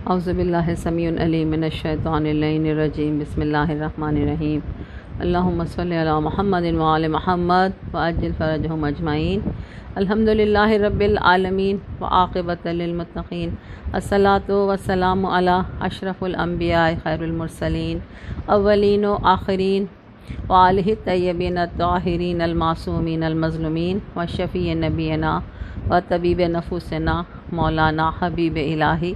اعوذ باللہ السمیع العلیم من الشیطان اللعین الرجیم بسم اللہ الرحمن الرحیم اللہم صلی علی محمد وآل محمد وعجل فرجہم اجمعین الحمد للہ رب العالمین وعاقبۃ للمتقین الصلاۃ والسلام علی اشرف الانبیاء خیر المرسلین اولین و آخرین وآلہ الطیبین الطاہرین المعصومین المظلومین وشفیع نبینا وطبیب نفوسنا مولانا حبیب الہی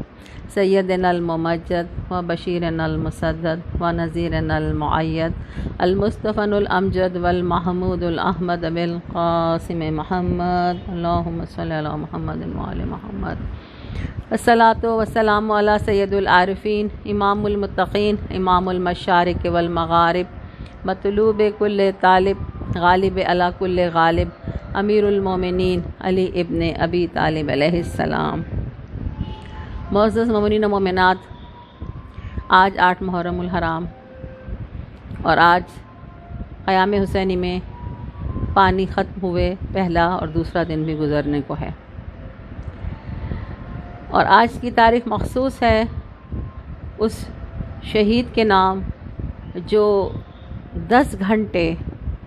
سیدنا الممجد و بشیرنا المسدد و نذیرنا المعید المصطفى الامجد والمحمود الاحمد بالقاسم محمد اللہم صلی علی محمد وآل محمد الصلاۃ والسلام علی سید العارفین امام المتقین امام المشارق والمغارب مطلوب کل طالب غالب علی کل غالب امیر المومنین علی ابن ابی طالب علیہ السلام۔ معزز مومنین و مومنات، آج 8 محرم الحرام اور آج قیام حسینی میں پانی ختم ہوئے پہلا اور دوسرا دن بھی گزرنے کو ہے، اور آج کی تاریخ مخصوص ہے اس شہید کے نام جو 10 گھنٹے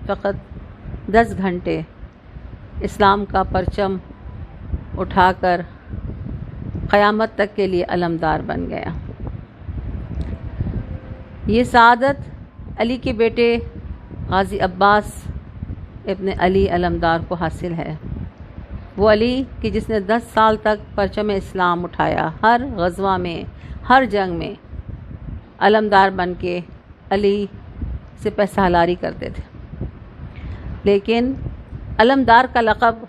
فقط 10 گھنٹے اسلام کا پرچم اٹھا کر قیامت تک کے لیے علمدار بن گیا۔ یہ سعادت علی کے بیٹے غازی عباس ابن علی علمدار کو حاصل ہے، وہ علی کہ جس نے 10 سال تک پرچم اسلام اٹھایا، ہر غزوہ میں ہر جنگ میں علمدار بن کے علی سپہ سالاری کرتے تھے، لیکن علمدار کا لقب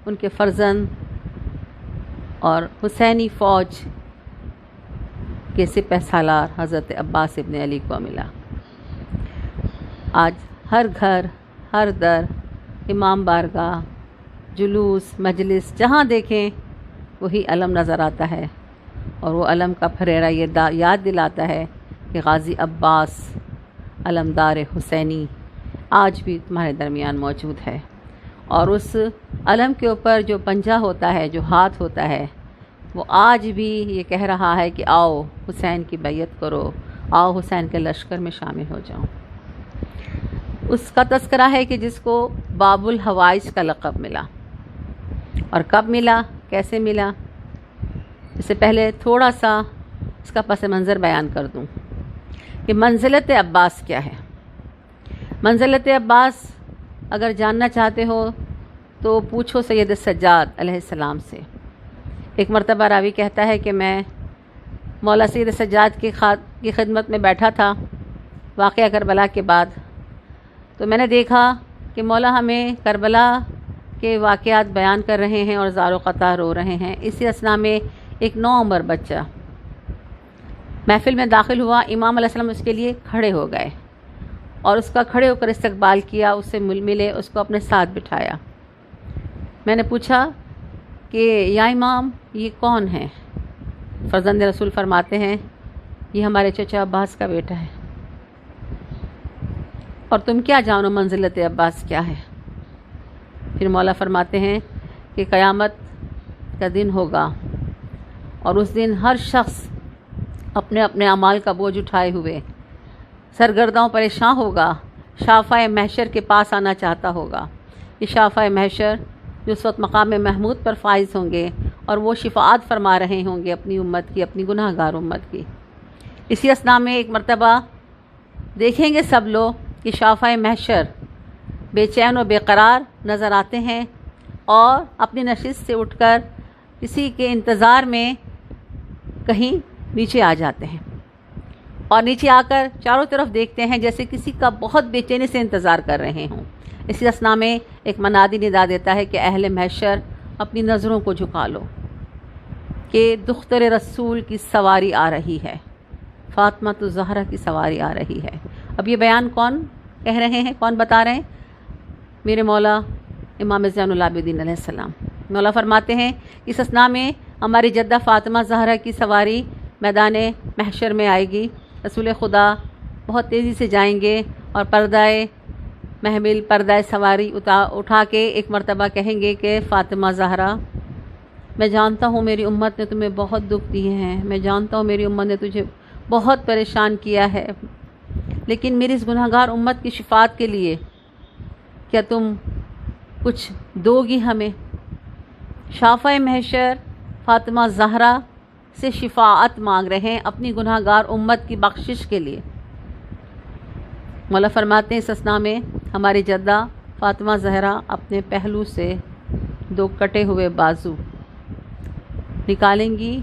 ان کے فرزند اور حسینی فوج کے سپہ سالار حضرت عباس ابن علی کو ملا۔ آج ہر گھر، ہر در، امام بارگاہ، جلوس، مجلس، جہاں دیکھیں وہی علم نظر آتا ہے، اور وہ علم کا پھریرا یہ یاد دلاتا ہے کہ غازی عباس علمدار حسینی آج بھی تمہارے درمیان موجود ہے، اور اس علم کے اوپر جو پنجہ ہوتا ہے، جو ہاتھ ہوتا ہے، وہ آج بھی یہ کہہ رہا ہے کہ آؤ حسین کی بیعت کرو، آؤ حسین کے لشکر میں شامل ہو جاؤ۔ اس کا تذکرہ ہے کہ جس کو باب الحوائج کا لقب ملا، اور کب ملا، کیسے ملا، اس سے پہلے تھوڑا سا اس کا پس منظر بیان کر دوں کہ منزلت عباس کیا ہے۔ منزلت عباس اگر جاننا چاہتے ہو تو پوچھو سید سجاد علیہ السلام سے۔ ایک مرتبہ راوی کہتا ہے کہ میں مولا سید سجاد کی خدمت میں بیٹھا تھا واقعہ کربلا کے بعد، تو میں نے دیکھا کہ مولا ہمیں کربلا کے واقعات بیان کر رہے ہیں اور زار و قطع رو رہے ہیں۔ اسی اثناء میں ایک نوعمر بچہ محفل میں داخل ہوا، امام علیہ السلام اس کے لیے کھڑے ہو گئے اور اس کا کھڑے ہو کر استقبال کیا، اس سے ملے، اس کو اپنے ساتھ بٹھایا۔ میں نے پوچھا کہ یا امام یہ کون ہے؟ فرزند رسول فرماتے ہیں یہ ہمارے چچا عباس کا بیٹا ہے۔ اور تم کیا جانو منزلت عباس کیا ہے؟ پھر مولا فرماتے ہیں کہ قیامت کا دن ہوگا، اور اس دن ہر شخص اپنے اپنے اعمال کا بوجھ اٹھائے ہوئے سرگرداں پریشان ہوگا، شافع محشر کے پاس آنا چاہتا ہوگا۔ یہ شافع محشر جو اس وقت مقام محمود پر فائز ہوں گے، اور وہ شفاعت فرما رہے ہوں گے اپنی امت کی، اپنی گناہ گار امت کی۔ اسی اثناء میں ایک مرتبہ دیکھیں گے سب لوگ کہ شافع محشر بے چین و بے قرار نظر آتے ہیں، اور اپنی نشست سے اٹھ کر کسی کے انتظار میں کہیں نیچے آ جاتے ہیں، اور نیچے آ کر چاروں طرف دیکھتے ہیں جیسے کسی کا بہت بے چینی سے انتظار کر رہے ہوں۔ اسی اثناء میں ایک منادی ندا دیتا ہے کہ اہل محشر اپنی نظروں کو جھکا لو کہ دختر رسول کی سواری آ رہی ہے، فاطمہ الزہرا کی سواری آ رہی ہے۔ اب یہ بیان کون کہہ رہے ہیں، کون بتا رہے ہیں؟ میرے مولا امام زین العابدین علیہ السلام۔ مولا فرماتے ہیں اس اثناء میں ہماری جدہ فاطمہ زہرا کی سواری میدان محشر میں آئے گی، رسول خدا بہت تیزی سے جائیں گے، اور پردہ محمل، پردہ سواری اٹھا کے ایک مرتبہ کہیں گے کہ فاطمہ زہرا میں جانتا ہوں میری امت نے تمہیں بہت دکھ دیے ہیں، میں جانتا ہوں میری امت نے تجھے بہت پریشان کیا ہے، لیکن میری اس گناہ گار امت کی شفاعت کے لیے کیا تم کچھ دو گی ہمیں؟ شافع محشر فاطمہ زہرا سے شفاعت مانگ رہے ہیں اپنی گناہ گار امت کی بخشش کے لیے۔ مولا فرماتے ہیں اس اثنا میں ہماری جدہ فاطمہ زہرا اپنے پہلو سے 2 کٹے ہوئے بازو نکالیں گی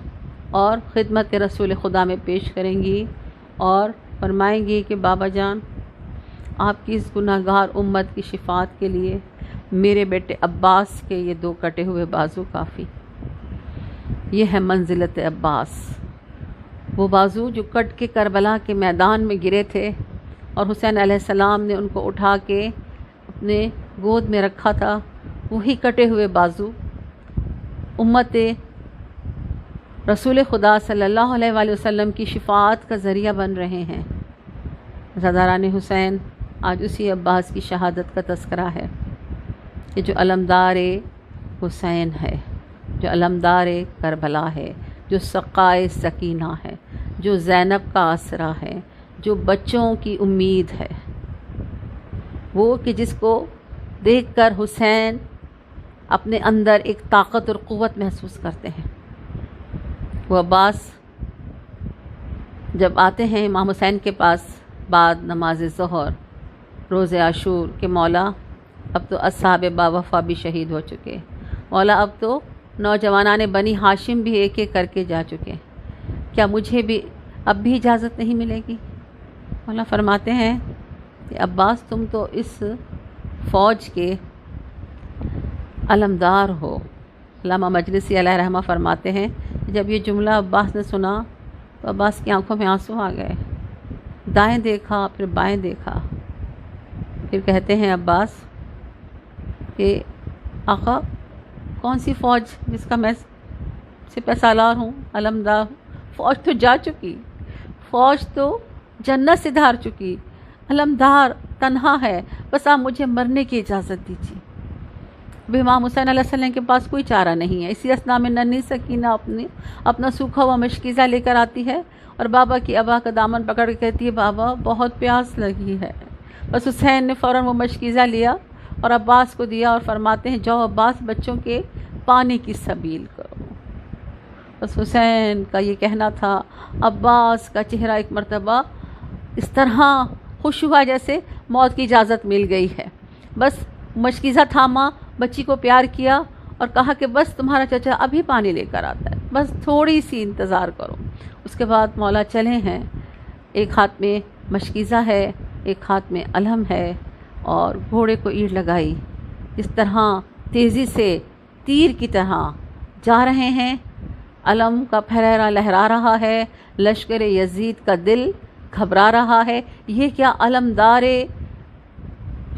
اور خدمت رسول خدا میں پیش کریں گی اور فرمائیں گی کہ بابا جان، آپ کی اس گناہ گار امت کی شفاعت کے لیے میرے بیٹے عباس کے یہ 2 کٹے ہوئے بازو کافی۔ یہ ہے منزلت عباس، وہ بازو جو کٹ کے کربلا کے میدان میں گرے تھے اور حسین علیہ السلام نے ان کو اٹھا کے اپنے گود میں رکھا تھا، وہی کٹے ہوئے بازو امت رسول خدا صلی اللہ علیہ وآلہ وسلم کی شفاعت کا ذریعہ بن رہے ہیں۔ زاداران حسین آج اسی عباس کی شہادت کا تذکرہ ہے، یہ جو علمدار حسین ہے، جو علمدار کربلا ہے، جو سقائے سکینہ ہے، جو زینب کا آسرا ہے، جو بچوں کی امید ہے، وہ کہ جس کو دیکھ کر حسین اپنے اندر ایک طاقت اور قوت محسوس کرتے ہیں۔ وہ عباس جب آتے ہیں امام حسین کے پاس بعد نماز ظہر روز عاشور کہ مولا اب تو اصحاب با وفا بھی شہید ہو چکے، مولا اب تو نوجوانان بنی ہاشم بھی ایک ایک کر کے جا چکے، کیا مجھے بھی اب بھی اجازت نہیں ملے گی؟ مولا فرماتے ہیں کہ عباس تم تو اس فوج کے علمدار ہو۔ علامہ مجلسی علیہ رحمہ فرماتے ہیں جب یہ جملہ عباس نے سنا تو عباس کی آنکھوں میں آنسو آ گئے، دائیں دیکھا پھر بائیں دیکھا، پھر کہتے ہیں عباس کہ آقا کون سی فوج جس کا میں سپہ سالار ہوں، علمدار ہوں؟ فوج تو جا چکی، فوج تو جنت سے دھار چکی، علمدار تنہا ہے، بس آپ مجھے مرنے کی اجازت دیجیے۔ اب امام حسین علیہ السلام کے پاس کوئی چارہ نہیں ہے، اسی اثنا میں ننھی سکینہ اپنا سوکھا ہوا مشکیزہ لے کر آتی ہے اور بابا کی ابا کا دامن پکڑ کے کہتی ہے بابا بہت پیاس لگی ہے۔ بس حسین نے فوراً وہ مشکیزہ لیا اور عباس کو دیا اور فرماتے ہیں جاؤ عباس بچوں کے پانی کی سبیل کرو۔ بس حسین کا یہ کہنا تھا، عباس کا چہرہ ایک مرتبہ اس طرح خوش ہوا جیسے موت کی اجازت مل گئی ہے۔ بس مشکیزہ تھاما، بچی کو پیار کیا اور کہا کہ بس تمہارا چچا ابھی پانی لے کر آتا ہے، بس تھوڑی سی انتظار کرو۔ اس کے بعد مولا چلے ہیں، ایک ہاتھ میں مشکیزہ ہے، ایک ہاتھ میں علم ہے اور گھوڑے کو اینٹ لگائی، اس طرح تیزی سے تیر کی طرح جا رہے ہیں۔ علم کا پھریرا لہرا رہا ہے، لشکر یزید کا دل گھبرا رہا ہے، یہ کیا علمدار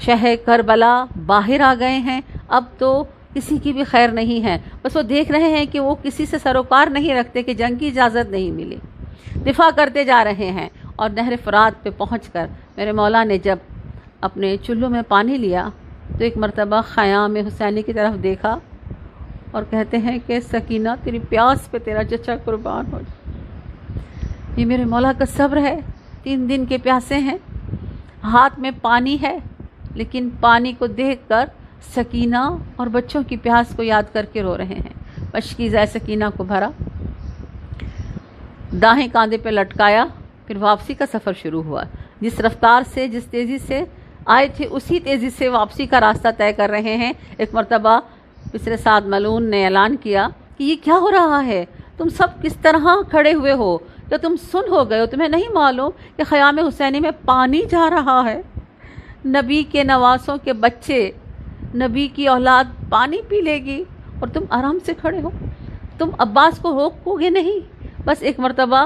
شہر کربلا باہر آ گئے ہیں، اب تو کسی کی بھی خیر نہیں ہے۔ بس وہ دیکھ رہے ہیں کہ وہ کسی سے سروکار نہیں رکھتے کہ جنگ کی اجازت نہیں ملی، دفاع کرتے جا رہے ہیں۔ اور نہر فرات پہ پہنچ کر میرے مولا نے جب اپنے چلو میں پانی لیا تو ایک مرتبہ خیام حسینی کی طرف دیکھا اور کہتے ہیں کہ سکینہ تیری پیاس پہ تیرا چچا قربان ہو جائے۔ یہ میرے مولا کا صبر ہے، 3 دن کے پیاسے ہیں، ہاتھ میں پانی ہے، لیکن پانی کو دیکھ کر سکینہ اور بچوں کی پیاس کو یاد کر کے رو رہے ہیں۔ مشکیزہ سکینہ کو بھرا، داہیں کاندھے پہ لٹکایا، پھر واپسی کا سفر شروع ہوا۔ جس رفتار سے جس تیزی سے آئے تھے اسی تیزی سے واپسی کا راستہ طے کر رہے ہیں۔ ایک مرتبہ بسر سعد ملعون نے اعلان کیا کہ یہ کیا ہو رہا ہے، تم سب کس طرح کھڑے ہوئے ہو، کیا تم سن ہو گئے ہو؟ تمہیں نہیں معلوم کہ خیام حسینی میں پانی جا رہا ہے؟ نبی کے نواسوں کے بچے، نبی کی اولاد پانی پی لے گی اور تم آرام سے کھڑے ہو، تم عباس کو روکو گے نہیں؟ بس ایک مرتبہ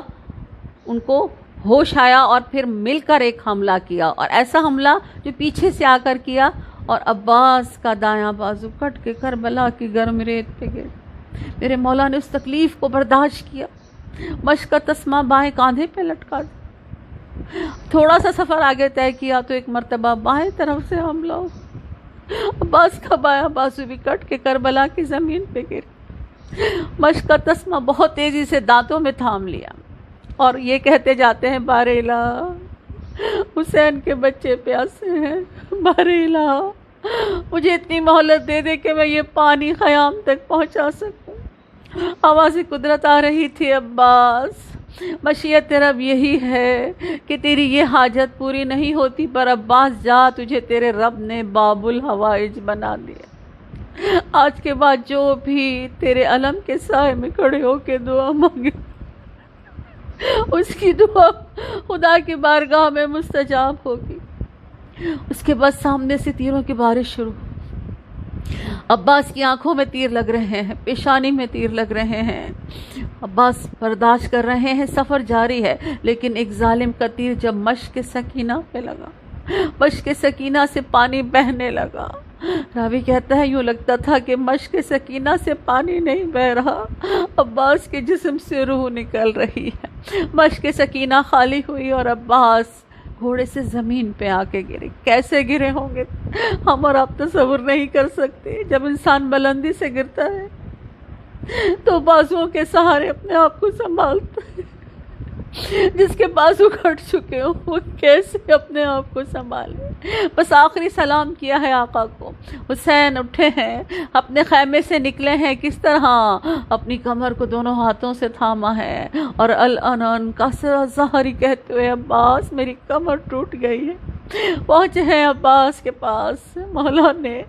ان کو ہوش آیا اور پھر مل کر ایک حملہ کیا، اور ایسا حملہ جو پیچھے سے آ کر کیا اور عباس کا دایاں بازو کٹ کے کربلا کی گرم ریت پہ گر۔ میرے مولا نے اس تکلیف کو برداشت کیا، مشق کا تسمہ بائیں کاندھے پہ لٹکا دیا، تھوڑا سا سفر آگے طے کیا تو ایک مرتبہ بائیں طرف سے حملہ، عباس کا بایاں بازو بھی کٹ کے کربلا کی زمین پہ گر۔ مشق کا تسمہ بہت تیزی سے دانتوں میں تھام لیا اور یہ کہتے جاتے ہیں بار الہ، حسین کے بچے پیاسے ہیں، بار الہ مجھے اتنی مہلت دے دے کہ میں یہ پانی خیام تک پہنچا سکوں۔ آواز قدرت آ رہی تھی، عباس مشیت رب یہی ہے کہ تیری یہ حاجت پوری نہیں ہوتی، پر عباس جا، تجھے تیرے رب نے باب الحوائج بنا دیا۔ آج کے بعد جو بھی تیرے علم کے سائے میں کھڑے ہو کے دعا مانگے، اس کی دعا خدا کی بارگاہ میں مستجاب ہوگی۔ اس کے بعد سامنے سے تیروں کی بارش شروع۔ عباس کی آنکھوں میں تیر لگ رہے ہیں، پیشانی میں تیر لگ رہے ہیں، عباس برداشت کر رہے ہیں، سفر جاری ہے، لیکن ایک ظالم کا تیر جب مشک سکینہ پہ لگا، مشک سکینہ سے پانی بہنے لگا۔ راوی کہتا ہے یوں لگتا تھا کہ مشک سکینہ سے پانی نہیں بہ رہا، عباس کے جسم سے روح نکل رہی ہے۔ مشک سکینہ خالی ہوئی اور عباس گھوڑے سے زمین پہ آ کے گرے۔ کیسے گرے ہوں گے ہم اور آپ تصور نہیں کر سکتے۔ جب انسان بلندی سے گرتا ہے تو بازوؤں کے سہارے اپنے آپ کو سنبھالتا ہے۔ جس کے بازو کٹ چکے ہوں وہ کیسے اپنے آپ کو سنبھالے؟ بس آخری سلام کیا ہے آقا کو۔ حسین اٹھے ہیں، اپنے خیمے سے نکلے ہیں، کس طرح اپنی کمر کو دونوں ہاتھوں سے تھاما ہے اور الانن کا ظاہری کہتے ہوئے عباس میری کمر ٹوٹ گئی ہے۔ پہنچے ہیں عباس کے پاس، مولا نے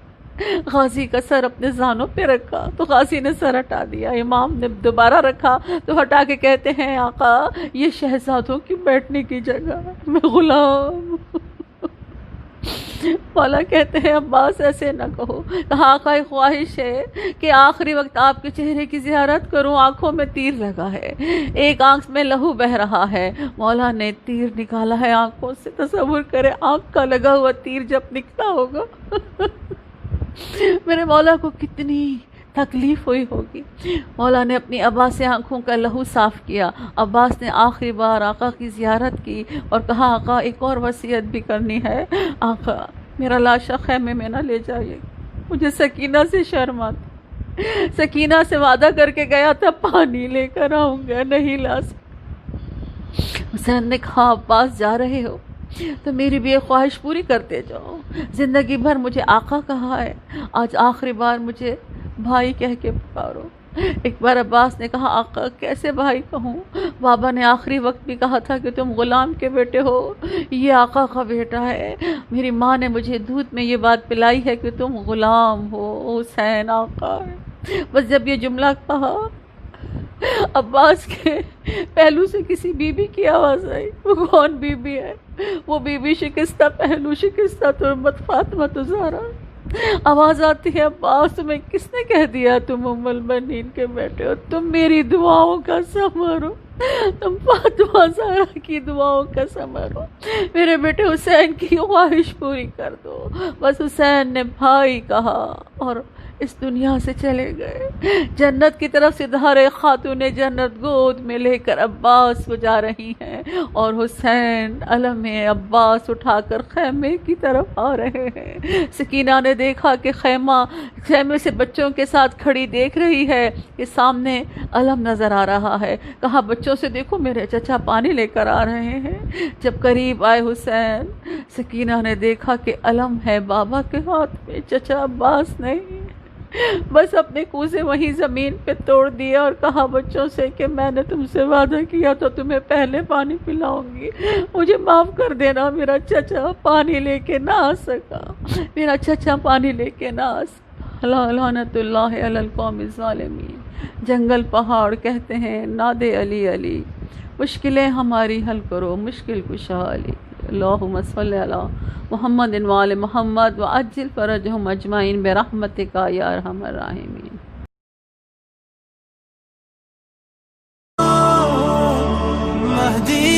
غازی کا سر اپنے زانوں پہ رکھا تو غازی نے سر ہٹا دیا، امام نے دوبارہ رکھا تو ہٹا کے کہتے ہیں آقا یہ شہزادوں کی بیٹھنے کی جگہ، میں غلام۔ مولا کہتے ہیں عباس ایسے نہ کہو، کہا آقا خواہش ہے کہ آخری وقت آپ کے چہرے کی زیارت کروں، آنکھوں میں تیر لگا ہے، ایک آنکھ میں لہو بہ رہا ہے۔ مولا نے تیر نکالا ہے آنکھوں سے، تصور کرے آنکھ کا لگا ہوا تیر جب نکلا ہوگا میرے مولا کو کتنی تکلیف ہوئی ہوگی۔ مولا نے اپنی عباس سے آنکھوں کا لہو صاف کیا۔ عباس نے آخری بار آقا کی زیارت کی اور کہا آقا ایک اور وصیت بھی کرنی ہے، آقا میرا لاشا خیمے میں نہ لے جائیے، مجھے سکینہ سے شرم آتی، سکینہ سے وعدہ کر کے گیا تھا پانی لے کر آؤں گا، نہیں لا سکتا۔ حسین نے کہا عباس جا رہے ہو تو میری بھی ایک خواہش پوری کرتے جاؤ، زندگی بھر مجھے آقا کہا ہے، آج آخری بار مجھے بھائی کہہ کے پکارو۔ ایک بار عباس نے کہا آقا کیسے بھائی کہوں، بابا نے آخری وقت بھی کہا تھا کہ تم غلام کے بیٹے ہو، یہ آقا کا بیٹا ہے، میری ماں نے مجھے دودھ میں یہ بات پلائی ہے کہ تم غلام ہو، حسین آقا ہے۔ بس جب یہ جملہ کہا عباس کے پہلو سے کسی بی بی کی آواز آئی۔ وہ کون بی بی ہے؟ وہ بی بی شکستہ پہلو، شکستہ تربت فاطمہ زہرا۔ آواز آتی ہے عباس تمہیں کس نے کہہ دیا تم ام البنین کے بیٹے ہو؟ تم میری دعاؤں کا ثمر ہو، تم فاطمہ زہرا کی دعاؤں کا ثمر ہو، میرے بیٹے حسین کی خواہش پوری کر دو۔ بس حسین نے بھائی کہا اور اس دنیا سے چلے گئے۔ جنت کی طرف سے دھارے خاتون جنت گود میں لے کر عباس کو جا رہی ہیں اور حسین علم عباس اٹھا کر خیمے کی طرف آ رہے ہیں۔ سکینہ نے دیکھا کہ خیمے سے بچوں کے ساتھ کھڑی دیکھ رہی ہے کہ سامنے علم نظر آ رہا ہے۔ کہا بچوں سے دیکھو میرے چچا پانی لے کر آ رہے ہیں۔ جب قریب آئے حسین، سکینہ نے دیکھا کہ علم ہے بابا کے ہاتھ میں، چچا عباس نہیں۔ بس اپنے کوزے وہیں زمین پہ توڑ دیا اور کہا بچوں سے کہ میں نے تم سے وعدہ کیا تو تمہیں پہلے پانی پلاؤں گی، مجھے معاف کر دینا، میرا چچا پانی لے کے نہ آ سکا، میرا چچا پانی لے کے نہ آ سکا۔ لعنت اللہ علی القوم الظالمین۔ جنگل پہاڑ کہتے ہیں نادے علی علی، مشکلیں ہماری حل کرو مشکل کشا علی۔ اللہم صلی علی محمد وآل محمد وعجل فرجہم اجمعین برحمتک یا ارحم الراحمین۔ مہدی